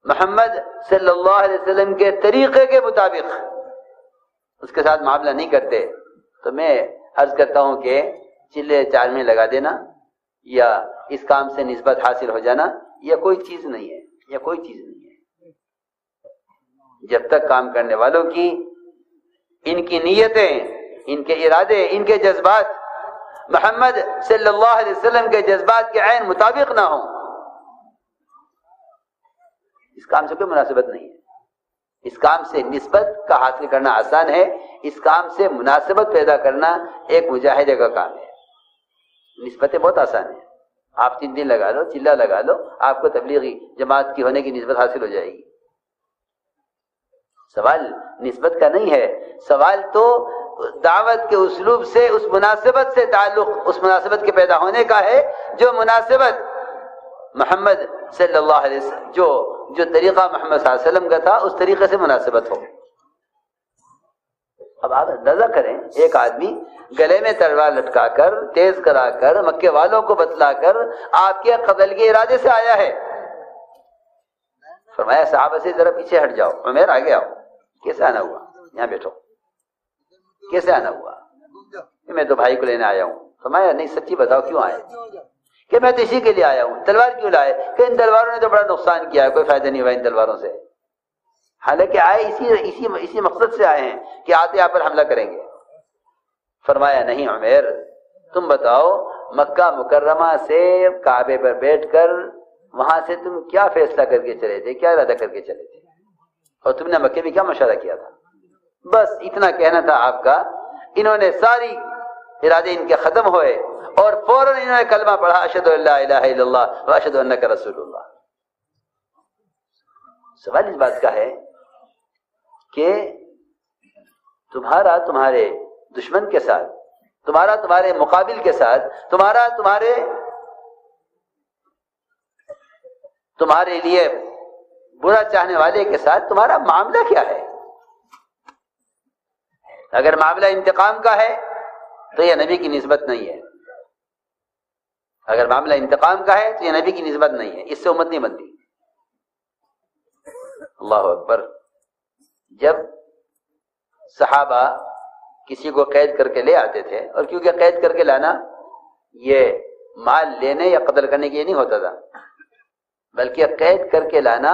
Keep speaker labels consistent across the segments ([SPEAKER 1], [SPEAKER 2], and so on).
[SPEAKER 1] محمد صلی اللہ علیہ وسلم کے طریقے کے مطابق اس کے ساتھ معاملہ نہیں کرتے تو میں عرض کرتا ہوں کہ چلے چار میں لگا دینا یا اس کام سے نسبت حاصل ہو جانا یہ کوئی چیز نہیں ہے، یہ کوئی چیز نہیں ہے۔ جب تک کام کرنے والوں کی ان کی نیتیں، ان کے ارادے، ان کے جذبات محمد صلی اللہ علیہ وسلم کے جذبات کے عین مطابق نہ ہوں، اس کام سے کوئی مناسبت نہیں ہے۔ اس کام سے نسبت کا حاصل کرنا آسان ہے، اس کام سے مناسبت پیدا کرنا ایک مجاہدے کا کام ہے۔ نسبتیں بہت آسان ہیں، آپ 3 دن لگا لو، چلہ لگا لو، آپ کو تبلیغی جماعت کی ہونے کی نسبت حاصل ہو جائے گی۔ سوال نسبت کا نہیں ہے، سوال تو دعوت کے اسلوب سے اس مناسبت سے تعلق، اس مناسبت کے پیدا ہونے کا ہے جو مناسبت محمد صلی اللہ علیہ وسلم جو طریقہ محمد صلی اللہ علیہ وسلم کا تھا اس طریقے سے مناسبت ہو۔ اب آپ اندازہ کریں، ایک آدمی گلے میں تلوار لٹکا کر، تیز کرا کر، مکے والوں کو بتلا کر آپ کے قتل کے ارادے سے آیا ہے، فرمایا صحابہ سے ذرا پیچھے ہٹ جاؤ، عمر آگے آؤ۔ کیسے آنا ہوا؟ یہاں بیٹھو۔ کیسے آنا ہوا؟ کہ میں تو بھائی کو لینے آیا ہوں۔ فرمایا نہیں، سچی بتاؤ کیوں آئے؟ کہ میں تو اسی کے لیے آیا ہوں۔ تلوار کیوں لائے؟ کہ ان تلواروں نے تو بڑا نقصان کیا ہے، کوئی فائدہ نہیں ہوا ان تلواروں سے۔ حالانکہ آئے اسی مقصد سے آئے ہیں کہ آتے آپ پر حملہ کریں گے۔ فرمایا نہیں عمر، تم بتاؤ مکہ مکرمہ سے کعبے پر بیٹھ کر وہاں سے تم کیا فیصلہ کر کے چلے تھے، کیا ارادہ کر کے چلے تھے، اور تم نے مکے میں کیا مشورہ کیا تھا؟ بس اتنا کہنا تھا آپ کا۔ انہوں نے ساری ارادے ان کے ختم ہوئے اور فوراً انہوں نے کلمہ پڑھا، اشہد ان لا الہ الا اللہ و اشہد انک رسول اللہ۔ سوال اس بات کا ہے کہ تمہارا تمہارے دشمن کے ساتھ، تمہارا تمہارے مقابل کے ساتھ، تمہارا تمہارے لیے برا چاہنے والے کے ساتھ تمہارا معاملہ کیا ہے؟ اگر معاملہ انتقام کا ہے تو یہ نبی کی نسبت نہیں ہے۔ اگر معاملہ انتقام کا ہے تو یہ نبی کی نسبت نہیں ہے، اس سے امت نہیں بنتی۔ اللہ اکبر۔ جب صحابہ کسی کو قید کر کے لے آتے تھے، اور کیونکہ قید کر کے لانا یہ مال لینے یا قتل کرنے کے لیے نہیں ہوتا تھا، بلکہ قید کر کے لانا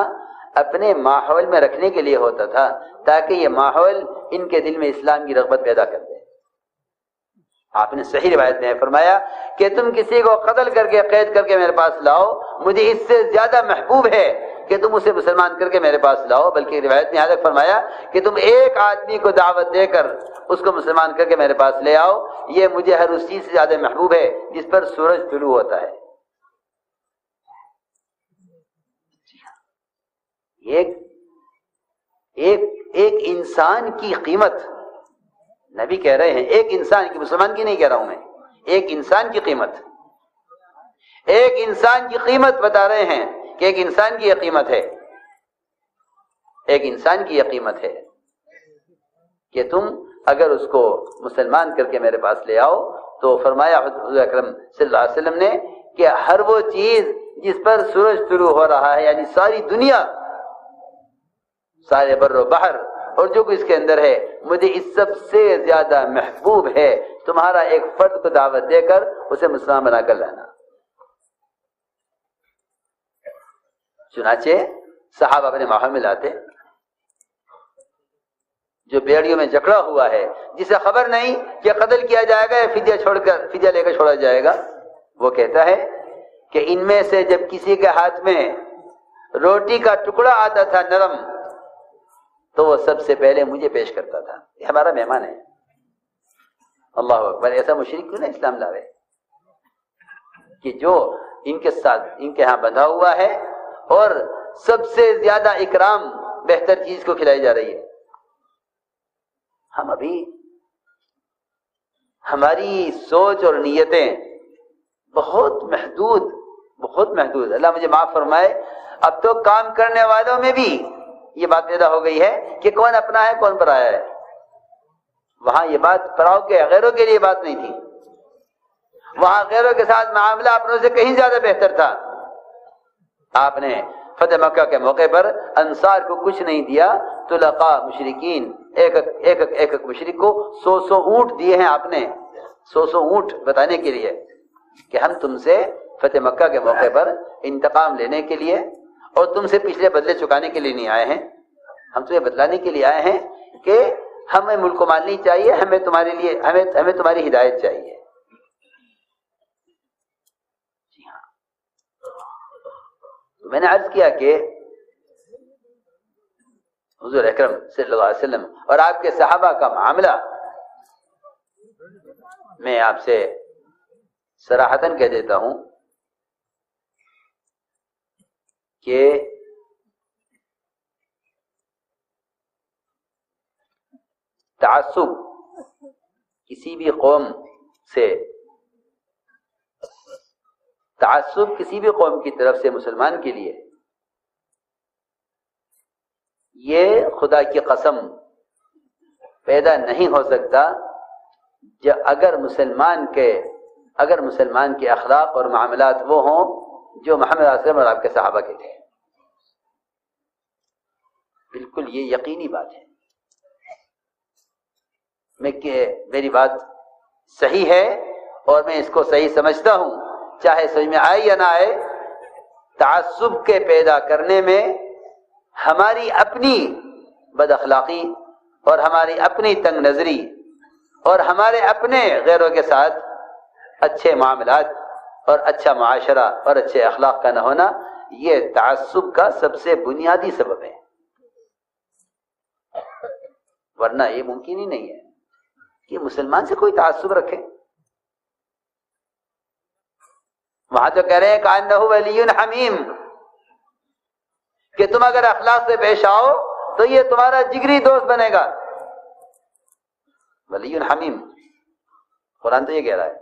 [SPEAKER 1] اپنے ماحول میں رکھنے کے لیے ہوتا تھا، تاکہ یہ ماحول ان کے دل میں اسلام کی رغبت پیدا کر دے۔ آپ نے صحیح روایت میں فرمایا کہ تم کسی کو قتل کر کے قید کر کے میرے پاس لاؤ، مجھے اس سے زیادہ محبوب ہے کہ تم اسے مسلمان کر کے میرے پاس لاؤ۔ بلکہ روایت میں یہاں تک فرمایا کہ تم ایک آدمی کو دعوت دے کر اس کو مسلمان کر کے میرے پاس لے آؤ، یہ مجھے ہر اس چیز سے زیادہ محبوب ہے جس پر سورج طلوع ہوتا ہے۔ ایک انسان کی قیمت، نبی کہہ رہے ہیں ایک انسان کی، مسلمان کی نہیں کہہ رہا ہوں میں، ایک انسان کی قیمت، ایک انسان کی قیمت بتا رہے ہیں کہ ایک انسان کی یہ قیمت ہے، ایک انسان کی یہ قیمت ہے کہ تم اگر اس کو مسلمان کر کے میرے پاس لے آؤ تو فرمایا حضور اکرم صلی اللہ علیہ وسلم نے کہ ہر وہ چیز جس پر سورج طلوع ہو رہا ہے، یعنی ساری دنیا، سارے بر و بحر اور جو کچھ اس کے اندر ہے، مجھے اس سب سے زیادہ محبوب ہے تمہارا ایک فرد کو دعوت دے کر اسے مسلمان بنا کر لانا۔ چنانچہ صحابہ اپنے ماحول میں لاتے، جو بیڑیوں میں جکڑا ہوا ہے، جسے خبر نہیں کہ قتل کیا جائے گا یا فدیہ لے کر چھوڑا جائے گا، وہ کہتا ہے کہ ان میں سے جب کسی کے ہاتھ میں روٹی کا ٹکڑا آتا تھا نرم، تو وہ سب سے پہلے مجھے پیش کرتا تھا، یہ ہمارا مہمان ہے۔ اللہ اکبر۔ ایسا مشرک کیوں نہ اسلام لا رہے کہ جو ان کے ساتھ ان کے ہاں بندھا ہوا ہے اور سب سے زیادہ اکرام بہتر چیز کو کھلائی جا رہی ہے۔ ہم ابھی ہماری سوچ اور نیتیں بہت محدود، اللہ مجھے معاف فرمائے۔ اب تو کام کرنے والوں میں بھی یہ بات پیدا ہو گئی ہے کہ کون اپنا ہے کون پرایا ہے۔ وہاں یہ بات پراؤ کے غیروں کے لیے بات نہیں تھی، وہاں غیروں کے ساتھ معاملہ اپنوں سے کہیں زیادہ بہتر تھا۔ آپ نے فتح مکہ کے موقع پر انصار کو کچھ نہیں دیا، طلقاء مشرکین ایک مشرک کو 100 اونٹ دیے ہیں آپ نے، 100 اونٹ بتانے کے لیے کہ ہم تم سے فتح مکہ کے موقع پر انتقام لینے کے لیے اور تم سے پچھلے بدلے چکانے کے لیے نہیں آئے ہیں، ہم تمہیں بتلانے کے لیے آئے ہیں کہ ہمیں ملک و مال نہیں چاہیے، ہمیں تمہارے لیے ہمیں تمہاری ہدایت چاہیے۔ جی ہاں، تو میں نے عرض کیا کہ حضور اکرم صلی اللہ علیہ وسلم اور آپ کے صحابہ کا معاملہ میں آپ سے صراحتاً کہہ دیتا ہوں کہ تعصب کسی بھی قوم سے، تعصب کسی بھی قوم کی طرف سے مسلمان کے لیے یہ خدا کی قسم پیدا نہیں ہو سکتا اگر مسلمان کے اخلاق اور معاملات وہ ہوں جو محمد صلی اللہ علیہ وسلم اور آپ کے صحابہ کے تھے۔ بالکل یہ یقینی بات ہے، میری بات صحیح ہے اور میں اس کو صحیح سمجھتا ہوں، چاہے سمجھ میں آئے یا نہ آئے۔ تعصب کے پیدا کرنے میں ہماری اپنی بد اخلاقی اور ہماری اپنی تنگ نظری اور ہمارے اپنے غیروں کے ساتھ اچھے معاملات اور اچھا معاشرہ اور اچھے اخلاق کا نہ ہونا، یہ تعصب کا سب سے بنیادی سبب ہے، ورنہ یہ ممکن ہی نہیں ہے کہ مسلمان سے کوئی تعصب رکھے۔ وہاں تو کہہ رہے ہیں کأنہ ولی حمیم، کہ تم اگر اخلاق سے پیش آؤ تو یہ تمہارا جگری دوست بنے گا۔ ولی حمیم، قرآن تو یہ کہہ رہا ہے،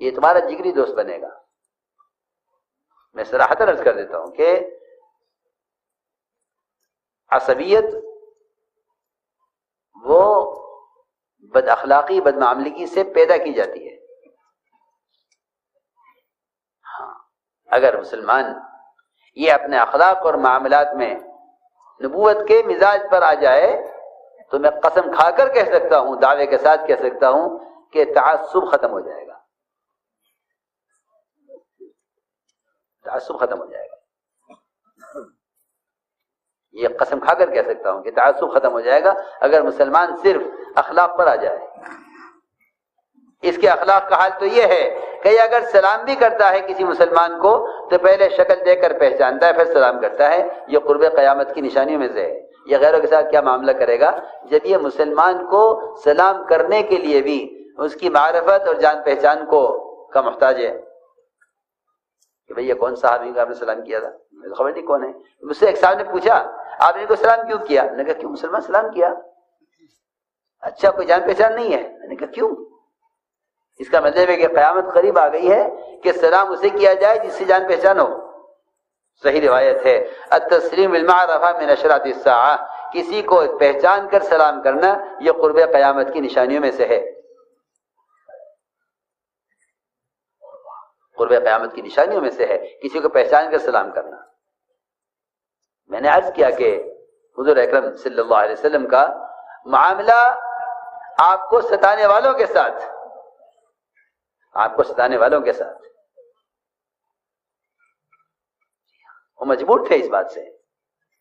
[SPEAKER 1] یہ تمہارا جگری دوست بنے گا۔ میں صراحتاً عرض کر دیتا ہوں کہ عصبیت وہ بد اخلاقی بد معاملگی سے پیدا کی جاتی ہے۔ ہاں، اگر مسلمان یہ اپنے اخلاق اور معاملات میں نبوت کے مزاج پر آ جائے تو میں قسم کھا کر کہہ سکتا ہوں، دعوے کے ساتھ کہہ سکتا ہوں کہ تعصب ختم ہو جائے گا، تعصب ختم ہو جائے گا۔ یہ قسم کھا کر کہہ سکتا ہوں کہ تعصب ختم ہو جائے گا اگر مسلمان صرف اخلاق پر آ جائے۔ اس کے اخلاق کا حال تو یہ ہے کہ اگر سلام بھی کرتا ہے کسی مسلمان کو تو پہلے شکل دیکھ کر پہچانتا ہے پھر سلام کرتا ہے۔ یہ قرب قیامت کی نشانیوں میں سے ہے۔ یہ غیروں کے ساتھ کیا معاملہ کرے گا جب یہ مسلمان کو سلام کرنے کے لیے بھی اس کی معرفت اور جان پہچان کا محتاج ہے کہ بھئی یہ کون صحابی کا آپ نے سلام کیا تھا؟ مجھے خبر نہیں کون ہے۔ مجھ سے ایک صاحب نے پوچھا آپ نے ان کو سلام کیوں کیا؟ میں نے کہا کیوں مسلمان سلام کیا؟ اچھا کوئی جان پہچان نہیں ہے؟ میں نے کہا کیوں؟ اس کا مطلب ہے کہ قیامت قریب آ گئی ہے کہ سلام اسے کیا جائے جس سے جان پہچان ہو۔ صحیح روایت ہے التسلیم بالمعرفہ من اشراط الساعہ، کسی کو پہچان کر سلام کرنا یہ قرب قیامت کی نشانیوں میں سے ہے، قرب قیامت کی نشانیوں میں سے ہے کسی کو پہچان کر سلام کرنا۔ میں نے عرض کیا کہ حضور اکرم صلی اللہ علیہ وسلم کا معاملہ آپ کو ستانے والوں کے ساتھ، آپ کو ستانے والوں کے ساتھ، وہ مجبور تھے اس بات سے،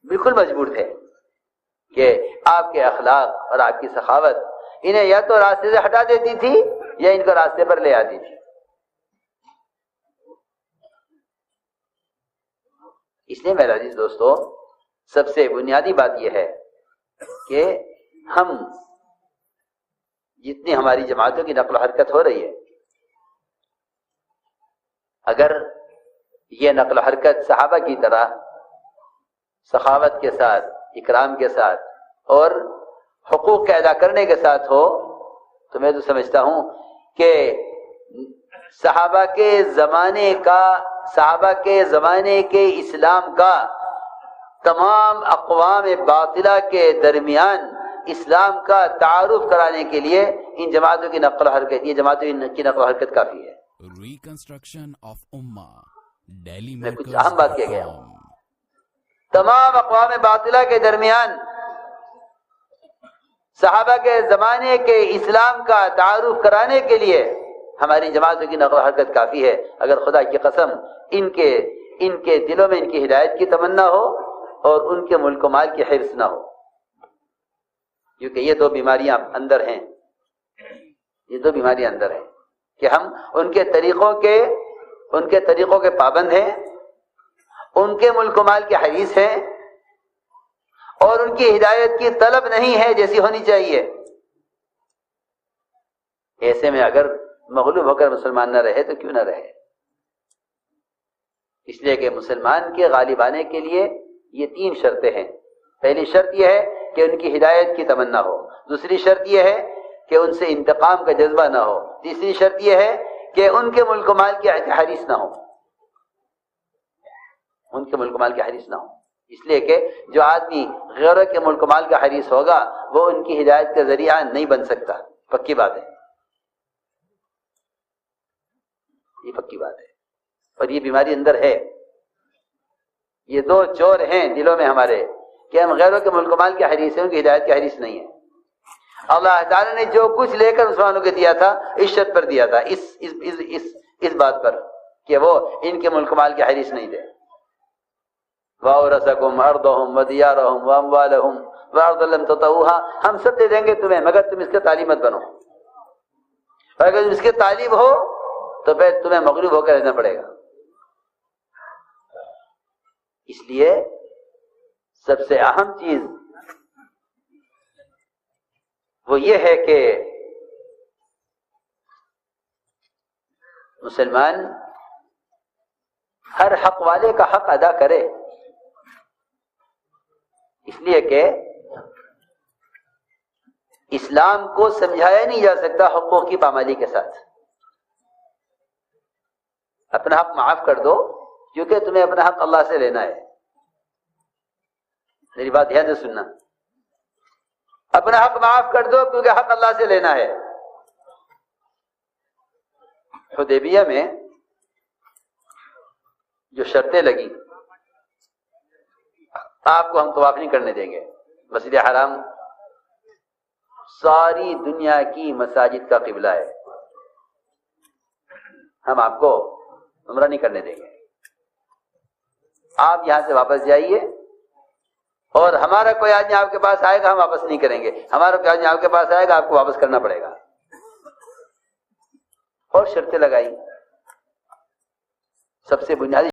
[SPEAKER 1] بالکل مجبور تھے کہ آپ کے اخلاق اور آپ کی سخاوت انہیں یا تو راستے سے ہٹا دیتی تھی یا ان کو راستے پر لے آتی تھی۔ اس لیے میرے عزیز دوستو، سب سے بنیادی بات یہ ہے کہ ہم جتنی ہماری جماعتوں کی نقل و حرکت ہو رہی ہے، اگر یہ نقل و حرکت صحابہ کی طرح سخاوت کے ساتھ، اکرام کے ساتھ اور حقوق کے ادا کرنے کے ساتھ ہو تو میں تو سمجھتا ہوں کہ صحابہ کے زمانے کے اسلام کا تمام اقوام باطلہ کے درمیان اسلام کا تعارف کرانے کے لیے ان جماعتوں کی نقل و حرکت، یہ جماعتوں کی نقل و حرکت کافی ہے۔
[SPEAKER 2] Reconstruction of Ummah
[SPEAKER 1] میں کچھ اہم بات کہہ گیا ہوں. تمام اقوام باطلہ کے درمیان صحابہ کے زمانے کے اسلام کا تعارف کرانے کے لیے ہماری جماعتوں کی نقل و حرکت کافی ہے. اگر خدا کی قسم ان کے دلوں میں ان کی ہدایت کی تمنا ہو اور ان کے ملک و مال کی حرص نہ ہو، کیونکہ یہ دو بیماریاں اندر ہیں، یہ دو بیماریاں اندر ہیں کہ ہم ان کے طریقوں کے پابند ہیں، ان کے ملک و مال کے حریص ہیں، اور ان کی ہدایت کی طلب نہیں ہے جیسی ہونی چاہیے. ایسے میں اگر مغلوب ہو کر مسلمان نہ رہے تو کیوں نہ رہے؟ اس لیے کہ مسلمان کے غالب آنے کے لیے یہ 3 شرطیں ہیں. پہلی شرط یہ ہے کہ ان کی ہدایت کی تمنا ہو، دوسری شرط یہ ہے کہ ان سے انتقام کا جذبہ نہ ہو، تیسری شرط یہ ہے کہ ان کے ملک و مال کے حریص نہ ہو، ان کے ملک و مال کے حریص نہ ہو. اس لیے کہ جو آدمی غیروں کے ملک و مال کا حریص ہوگا وہ ان کی ہدایت کا ذریعہ نہیں بن سکتا. پکی بات ہے، یہ پکی بات ہے. اور یہ بیماری اندر ہے. یہ 2 چور ہیں دلوں میں ہمارے کہ ہم غیروں کے ملک و مال کے حریص ہیں، ان کی ہدایت کے حریص نہیں ہیں. اللہ تعالیٰ نے جو کچھ لے کر مسلمانوں کو دیا تھا اس شرط پر دیا تھا، اس بات پر کہ وہ ان کے ملک و مال کے حریص نہیں تھے. وَأَوْرَثَكُمْ أَرْضَهُمْ وَدِيَارَهُمْ وَأَمْوَالَهُمْ وَأَرْضًا لَمْ تَطَئُوهَا. ہم سب دے دیں گے تمہیں مگر تم اس کے طالب مت بنو. اگر تم اس کے طالب ہو تو پھر تمہیں مغلوب ہو کر رہنا پڑے گا. اس لیے سب سے اہم چیز وہ یہ ہے کہ مسلمان ہر حق والے کا حق ادا کرے. اس لیے کہ اسلام کو سمجھایا نہیں جا سکتا حقوق کی پامالی کے ساتھ. اپنا حق معاف کر دو کیونکہ تمہیں اپنا حق اللہ سے لینا ہے. میری بات دھیان سے سننا. اپنا حق معاف کر دو کیونکہ حق اللہ سے لینا ہے. حدیبیہ میں جو شرطیں لگی، آپ کو ہم طواف نہیں کرنے دیں گے، مسجد حرام ساری دنیا کی مساجد کا قبلہ ہے، ہم آپ کو عمرہ نہیں کرنے دیں گے، آپ یہاں سے واپس جائیے، اور ہمارا کوئی آدمی آپ کے پاس آئے گا ہم واپس نہیں کریں گے، ہمارا کوئی آدمی آپ کے پاس آئے گا آپ کو واپس کرنا پڑے گا. اور شرطیں لگائی. سب سے بنیادی